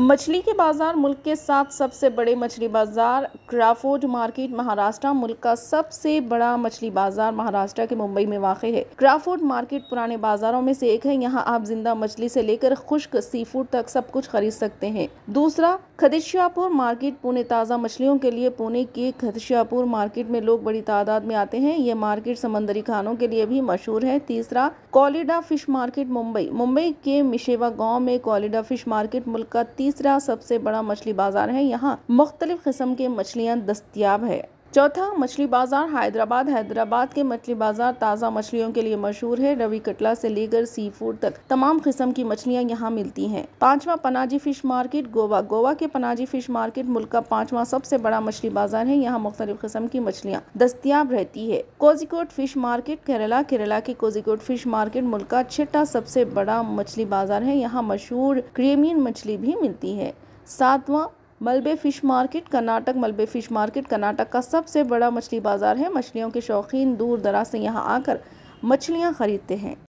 मछली के बाजार मुल्क के 7 सबसे बड़े मछली बाजार। क्राफोर्ड मार्केट महाराष्ट्र मुल्क का सबसे बड़ा मछली बाजार महाराष्ट्र के मुंबई में वाक़ है। क्राफोर्ड मार्केट पुराने बाजारों में से एक है। यहाँ आप जिंदा मछली से लेकर खुश्क सी फूड तक सब कुछ खरीद सकते हैं। दूसरा, खदिश्यापुर मार्केट पुणे ताज़ा मछलियों के लिए। पुणे के खदिश्यापुर मार्केट में लोग बड़ी तादाद में आते हैं। ये मार्केट समंदरी खानों के लिए भी मशहूर है। तीसरा, कोलिडा फिश मार्केट मुंबई के मिशेवा गांव में कोलिडा फिश मार्केट मुल्क का तीसरा सबसे बड़ा मछली बाजार है। यहाँ मुख्तलिफ किस्म के मछलियाँ दस्तयाब है। चौथा, मछली बाजार हैदराबाद के मछली बाजार ताज़ा मछलियों के लिए मशहूर है। रवि कटला से लेकर सी फूड तक तमाम किस्म की मछलियाँ यहाँ मिलती हैं। पांचवा, पनाजी फिश मार्केट गोवा के पनाजी फिश मार्केट मुल्क का 5वां सबसे बड़ा मछली बाजार है। यहाँ मुख्तलिफ किस्म की मछलियाँ दस्तयाब रहती है। कोझिकोड फिश मार्केट केरला की कोझिकोड फिश मार्केट मुल्क का 6वां सबसे बड़ा मछली बाजार है। यहाँ मशहूर क्रेमियन मछली भी मिलती है। 7वां, मलबे फिश मार्केट कर्नाटक का सबसे बड़ा मछली बाजार है। मछलियों के शौकीन दूर दराज से यहाँ आकर मछलियाँ खरीदते हैं।